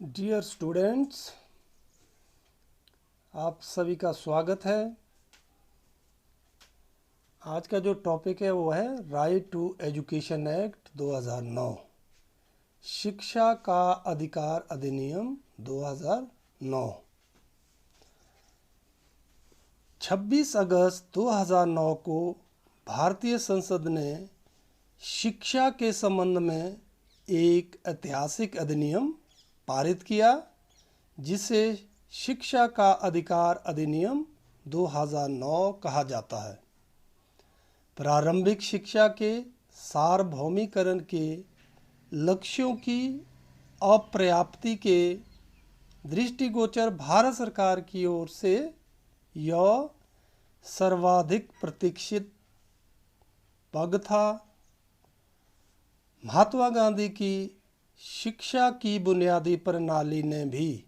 Dear students, आप सभी का स्वागत है। आज का जो टॉपिक है वो है राइट टू एजुकेशन एक्ट 2009, शिक्षा का अधिकार अधिनियम 2009। 26 अगस्त 2009 को भारतीय संसद ने शिक्षा के संबंध में एक ऐतिहासिक अधिनियम पारित किया, जिसे शिक्षा का अधिकार अधिनियम 2009 कहा जाता है। प्रारंभिक शिक्षा के सार्वभौमिकरण के लक्ष्यों की अपर्याप्ति के दृष्टिगोचर भारत सरकार की ओर से यह सर्वाधिक प्रतीक्षित पग था। महात्मा गांधी की शिक्षा की बुनियादी प्रणाली ने भी,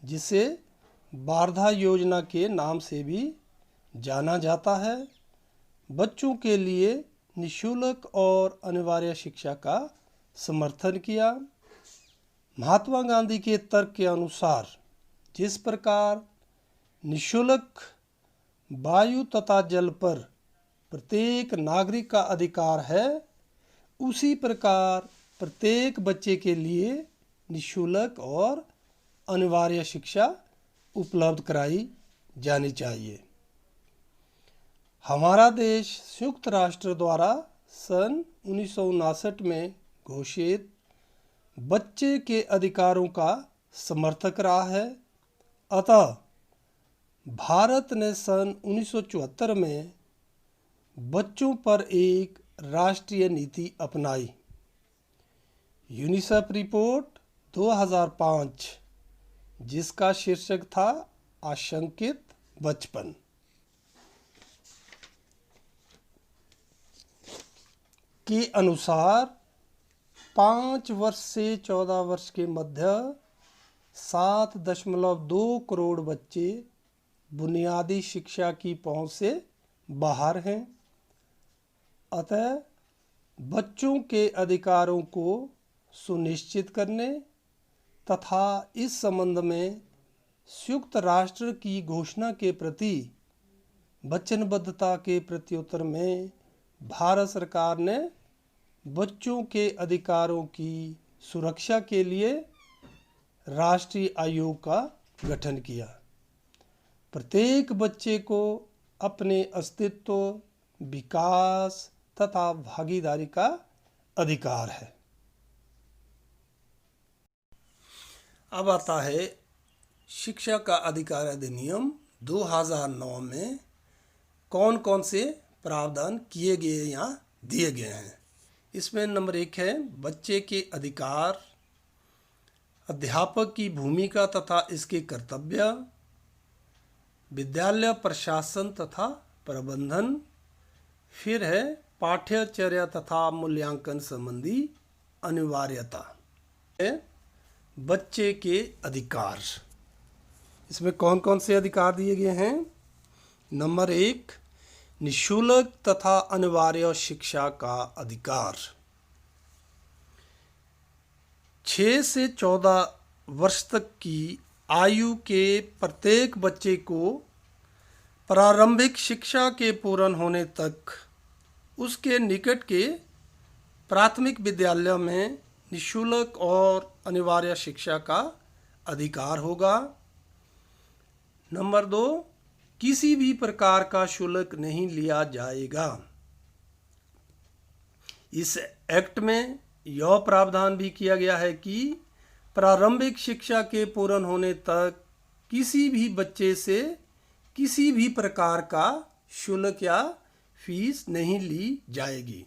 जिसे वार्धा योजना के नाम से भी जाना जाता है, बच्चों के लिए निःशुल्क और अनिवार्य शिक्षा का समर्थन किया। महात्मा गांधी के तर्क के अनुसार जिस प्रकार निःशुल्क वायु तथा जल पर प्रत्येक नागरिक का अधिकार है, उसी प्रकार प्रत्येक बच्चे के लिए निःशुल्क और अनिवार्य शिक्षा उपलब्ध कराई जानी चाहिए। हमारा देश संयुक्त राष्ट्र द्वारा सन 1959 में घोषित बच्चे के अधिकारों का समर्थक रहा है। अतः भारत ने सन 1974 में बच्चों पर एक राष्ट्रीय नीति अपनाई। यूनिसेफ रिपोर्ट 2005, जिसका शीर्षक था आशंकित बचपन, के अनुसार 5 वर्ष से 14 वर्ष के मध्य 7.2 करोड़ बच्चे बुनियादी शिक्षा की पहुंच से बाहर हैं। अतः बच्चों के अधिकारों को सुनिश्चित करने तथा इस संबंध में संयुक्त राष्ट्र की घोषणा के प्रति वचनबद्धता के प्रत्युत्तर में भारत सरकार ने बच्चों के अधिकारों की सुरक्षा के लिए राष्ट्रीय आयोग का गठन किया। प्रत्येक बच्चे को अपने अस्तित्व, विकास तथा भागीदारी का अधिकार है। अब आता है शिक्षा का अधिकार अधिनियम 2009 में कौन कौन से प्रावधान किए गए या दिए गए हैं। इसमें नंबर 1 है बच्चे के अधिकार, अध्यापक की भूमिका तथा इसके कर्तव्य, विद्यालय प्रशासन तथा प्रबंधन, फिर है पाठ्यचर्या तथा मूल्यांकन संबंधी अनिवार्यता। बच्चे के अधिकार, इसमें कौन कौन से अधिकार दिए गए हैं। नंबर 1, निःशुल्क तथा अनिवार्य शिक्षा का अधिकार। 6 से 14 वर्ष तक की आयु के प्रत्येक बच्चे को प्रारंभिक शिक्षा के पूर्ण होने तक उसके निकट के प्राथमिक विद्यालय में निःशुल्क और अनिवार्य शिक्षा का अधिकार होगा। नंबर 2, किसी भी प्रकार का शुल्क नहीं लिया जाएगा। इस एक्ट में यह प्रावधान भी किया गया है कि प्रारंभिक शिक्षा के पूर्ण होने तक किसी भी बच्चे से किसी भी प्रकार का शुल्क या फीस नहीं ली जाएगी।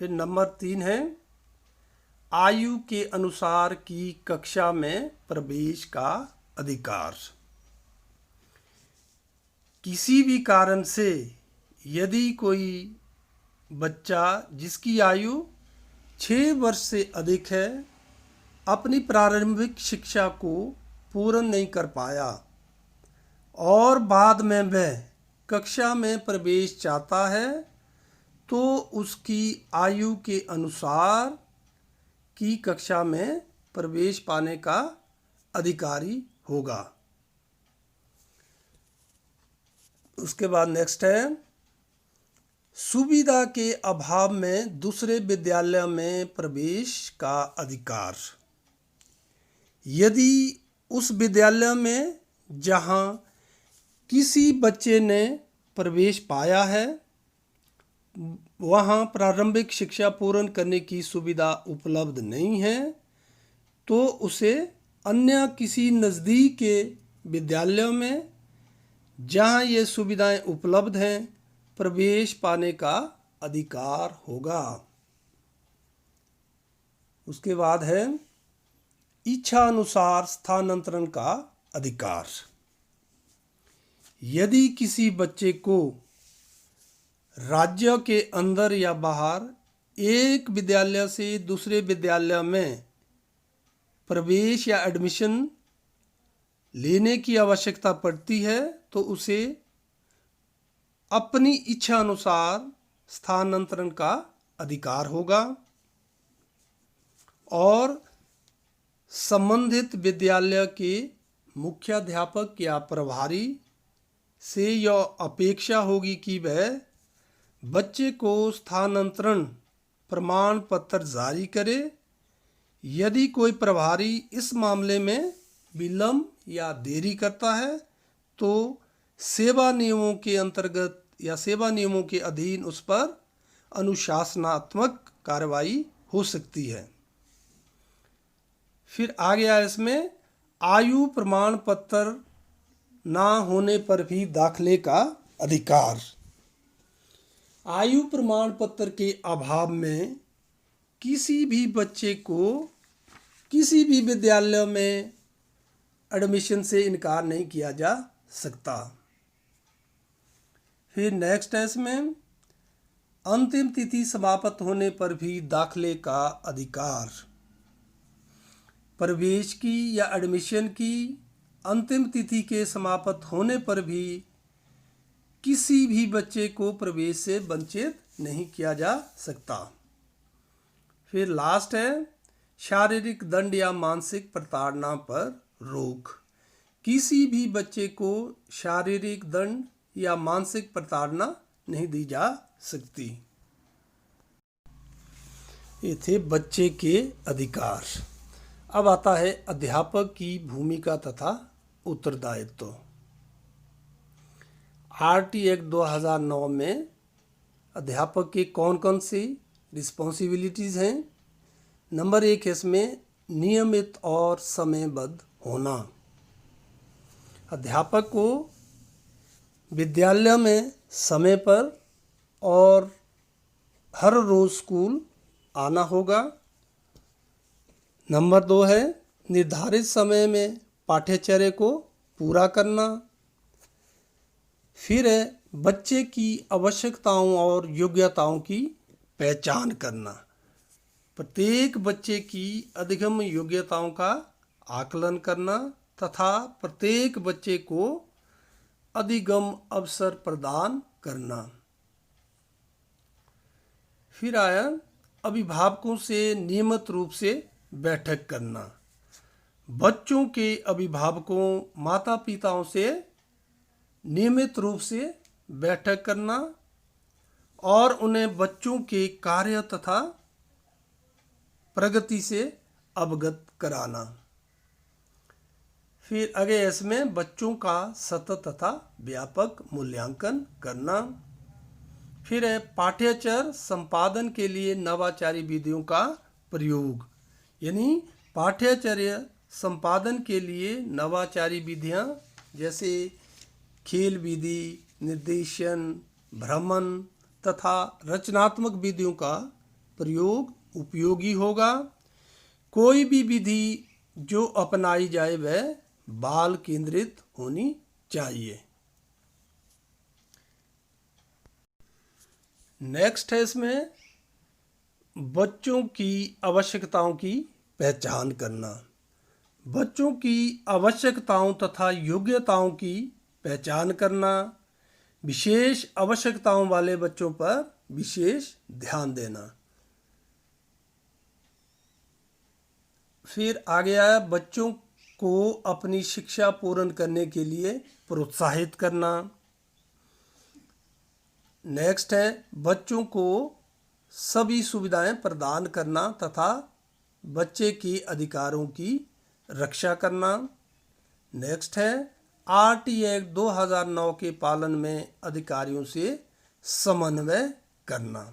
फिर नंबर 3 है आयु के अनुसार की कक्षा में प्रवेश का अधिकार। किसी भी कारण से यदि कोई बच्चा जिसकी आयु 6 वर्ष से अधिक है अपनी प्रारंभिक शिक्षा को पूर्ण नहीं कर पाया और बाद में वह कक्षा में प्रवेश चाहता है, तो उसकी आयु के अनुसार की कक्षा में प्रवेश पाने का अधिकारी होगा। उसके बाद नेक्स्ट है, सुविधा के अभाव में दूसरे विद्यालय में प्रवेश का अधिकार। यदि उस विद्यालय में जहां किसी बच्चे ने प्रवेश पाया है वहां प्रारंभिक शिक्षा पूर्ण करने की सुविधा उपलब्ध नहीं है, तो उसे अन्य किसी नज़दीक के विद्यालयों में जहां ये सुविधाएं उपलब्ध हैं प्रवेश पाने का अधिकार होगा। उसके बाद है इच्छा अनुसार स्थानांतरण का अधिकार। यदि किसी बच्चे को राज्य के अंदर या बाहर एक विद्यालय से दूसरे विद्यालय में प्रवेश या एडमिशन लेने की आवश्यकता पड़ती है तो उसे अपनी इच्छा अनुसार स्थानांतरण का अधिकार होगा और संबंधित विद्यालय के मुख्याध्यापक या प्रभारी से यह अपेक्षा होगी कि वह बच्चे को स्थानांतरण प्रमाण पत्र जारी करे। यदि कोई प्रभारी इस मामले में विलंब या देरी करता है तो सेवा नियमों के अंतर्गत या सेवा नियमों के अधीन उस पर अनुशासनात्मक कार्रवाई हो सकती है। फिर आ गया इसमें आयु प्रमाण पत्र ना होने पर भी दाखिले का अधिकार। आयु प्रमाण पत्र के अभाव में किसी भी बच्चे को किसी भी विद्यालय में एडमिशन से इनकार नहीं किया जा सकता। फिर नेक्स्ट है इसमें अंतिम तिथि समाप्त होने पर भी दाखिले का अधिकार। प्रवेश की या एडमिशन की अंतिम तिथि के समाप्त होने पर भी किसी भी बच्चे को प्रवेश से वंचित नहीं किया जा सकता। फिर लास्ट है शारीरिक दंड या मानसिक प्रताड़ना पर रोक। किसी भी बच्चे को शारीरिक दंड या मानसिक प्रताड़ना नहीं दी जा सकती। ये थे बच्चे के अधिकार। अब आता है अध्यापक की भूमिका तथा उत्तरदायित्व। आरटी एक्ट 2009 में अध्यापक के कौन कौन सी रिस्पॉन्सिबिलिटीज़ हैं। नंबर 1 है इसमें नियमित और समयबद्ध होना। अध्यापक को विद्यालय में समय पर और हर रोज़ स्कूल आना होगा। नंबर 2 है निर्धारित समय में पाठ्यचर्या को पूरा करना। फिर है बच्चे की आवश्यकताओं और योग्यताओं की पहचान करना। प्रत्येक बच्चे की अधिगम योग्यताओं का आकलन करना तथा प्रत्येक बच्चे को अधिगम अवसर प्रदान करना। फिर आया अभिभावकों से नियमित रूप से बैठक करना। बच्चों के अभिभावकों माता पिताओं से नियमित रूप से बैठक करना और उन्हें बच्चों के कार्य तथा प्रगति से अवगत कराना। फिर आगे इसमें बच्चों का सतत तथा व्यापक मूल्यांकन करना। फिर है पाठ्यचर्या संपादन के लिए नवाचारी विधियों का प्रयोग, यानी पाठ्यचर्या संपादन के लिए नवाचारी विधियां जैसे खेल विधि, निर्देशन, भ्रमण तथा रचनात्मक विधियों का प्रयोग उपयोगी होगा। कोई भी विधि जो अपनाई जाए वह बाल केंद्रित होनी चाहिए। नेक्स्ट है इसमें बच्चों की आवश्यकताओं की पहचान करना। बच्चों की आवश्यकताओं तथा योग्यताओं की पहचान करना, विशेष आवश्यकताओं वाले बच्चों पर विशेष ध्यान देना। फिर आगे आया बच्चों को अपनी शिक्षा पूर्ण करने के लिए प्रोत्साहित करना। नेक्स्ट है बच्चों को सभी सुविधाएं प्रदान करना तथा बच्चे के अधिकारों की रक्षा करना। नेक्स्ट है आरटी एक्ट 2009 के पालन में अधिकारियों से समन्वय करना।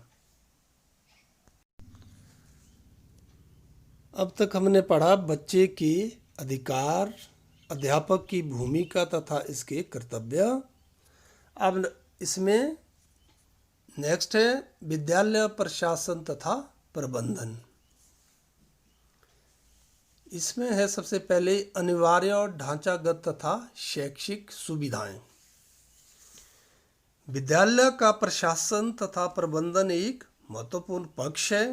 अब तक हमने पढ़ा बच्चे के अधिकार, अध्यापक की भूमिका तथा इसके कर्तव्य। अब इसमें नेक्स्ट है विद्यालय प्रशासन तथा प्रबंधन। इसमें है सबसे पहले अनिवार्य और ढांचागत तथा शैक्षिक सुविधाएं। विद्यालय का प्रशासन तथा प्रबंधन एक महत्वपूर्ण पक्ष है।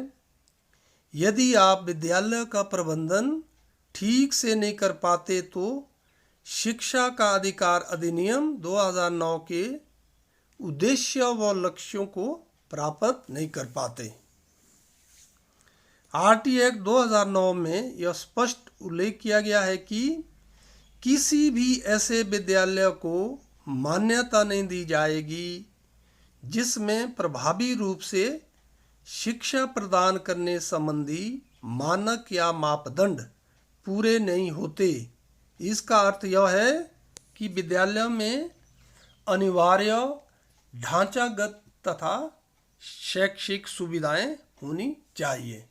यदि आप विद्यालय का प्रबंधन ठीक से नहीं कर पाते तो शिक्षा का अधिकार अधिनियम 2009 के उद्देश्य व लक्ष्यों को प्राप्त नहीं कर पाते। आरटी एक्ट 2009 में यह स्पष्ट उल्लेख किया गया है कि किसी भी ऐसे विद्यालय को मान्यता नहीं दी जाएगी जिसमें प्रभावी रूप से शिक्षा प्रदान करने संबंधी मानक या मापदंड पूरे नहीं होते। इसका अर्थ यह है कि विद्यालय में अनिवार्य ढांचागत तथा शैक्षिक सुविधाएं होनी चाहिए।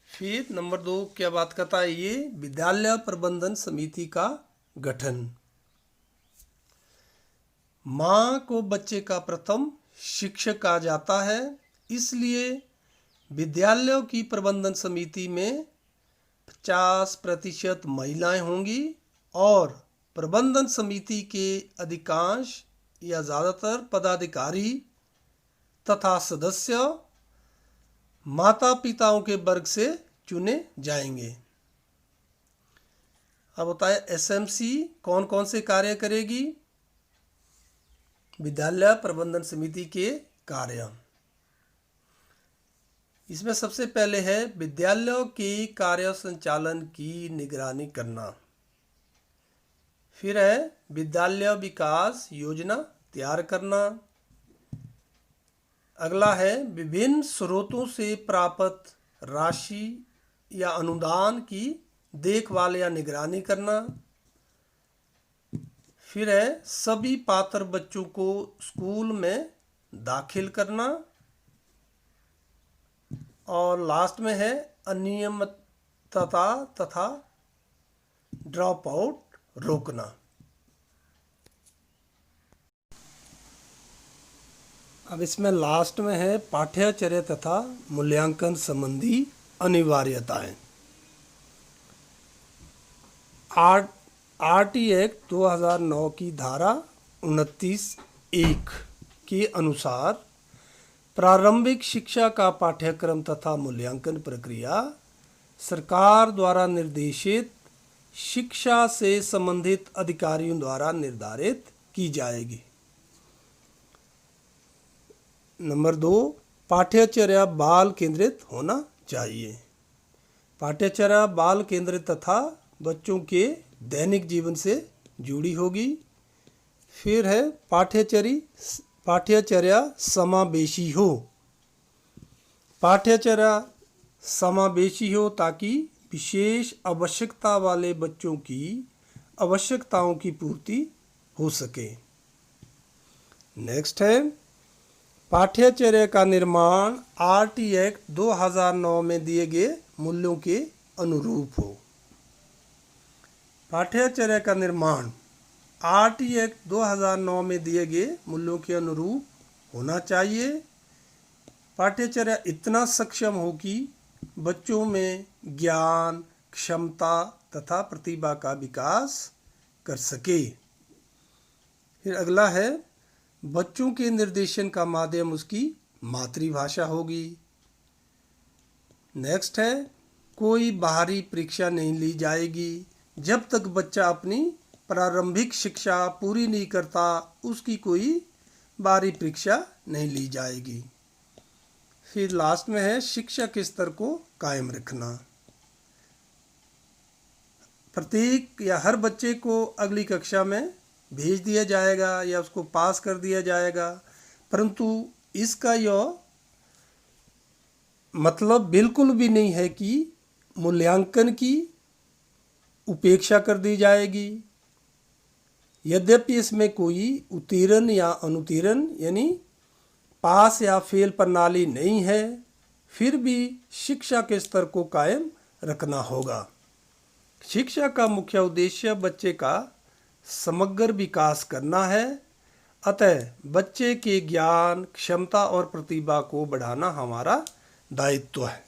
फिर नंबर 2 क्या बात करता है, ये विद्यालय प्रबंधन समिति का गठन। माँ को बच्चे का प्रथम शिक्षक कहा जाता है, इसलिए विद्यालयों की प्रबंधन समिति में 50% महिलाएं होंगी और प्रबंधन समिति के अधिकांश या ज़्यादातर पदाधिकारी तथा सदस्य माता पिताओं के वर्ग से चुने जाएंगे। अब होता है एसएमसी कौन कौन से कार्य करेगी। विद्यालय प्रबंधन समिति के कार्य, इसमें सबसे पहले है विद्यालयों के कार्य संचालन की निगरानी करना। फिर है विद्यालय विकास योजना तैयार करना। अगला है विभिन्न स्रोतों से प्राप्त राशि या अनुदान की देखभाल या निगरानी करना। फिर है सभी पात्र बच्चों को स्कूल में दाखिल करना। और लास्ट में है अनियमितता तथा ड्रॉप आउट रोकना। अब इसमें लास्ट में है पाठ्यचर्या तथा मूल्यांकन संबंधी अनिवार्यताएं। आरटी एक्ट 2009 की धारा 29(1) के अनुसार प्रारंभिक शिक्षा का पाठ्यक्रम तथा मूल्यांकन प्रक्रिया सरकार द्वारा निर्देशित शिक्षा से संबंधित अधिकारियों द्वारा निर्धारित की जाएगी। नंबर 2 पाठ्यचर्या बाल केंद्रित होना चाहिए। पाठ्यचर्या बाल केंद्रित तथा बच्चों के दैनिक जीवन से जुड़ी होगी। फिर है पाठ्यचर्या समावेशी हो। पाठ्यचर्या समावेशी हो ताकि विशेष आवश्यकता वाले बच्चों की आवश्यकताओं की पूर्ति हो सके। नेक्स्ट है पाठ्यचर्या का निर्माण आरटी एक्ट 2009 में दिए गए मूल्यों के अनुरूप हो। पाठ्यचर्या का निर्माण आरटी एक्ट 2009 में दिए गए मूल्यों के अनुरूप होना चाहिए। पाठ्यचर्या इतना सक्षम हो कि बच्चों में ज्ञान, क्षमता तथा प्रतिभा का विकास कर सके। फिर अगला है बच्चों के निर्देशन का माध्यम उसकी मातृभाषा होगी। नेक्स्ट है कोई बाहरी परीक्षा नहीं ली जाएगी जब तक बच्चा अपनी प्रारंभिक शिक्षा पूरी नहीं करता, उसकी कोई बाहरी परीक्षा नहीं ली जाएगी। फिर लास्ट में है शिक्षा के स्तर को कायम रखना। प्रत्येक या हर बच्चे को अगली कक्षा में भेज दिया जाएगा या उसको पास कर दिया जाएगा, परंतु इसका यह मतलब बिल्कुल भी नहीं है कि मूल्यांकन की उपेक्षा कर दी जाएगी। यद्यपि इसमें कोई उत्तीर्ण या अनुत्तीर्ण यानी पास या फेल प्रणाली नहीं है, फिर भी शिक्षा के स्तर को कायम रखना होगा। शिक्षा का मुख्य उद्देश्य बच्चे का समग्र विकास करना है, अतः बच्चे के ज्ञान, क्षमता और प्रतिभा को बढ़ाना हमारा दायित्व है।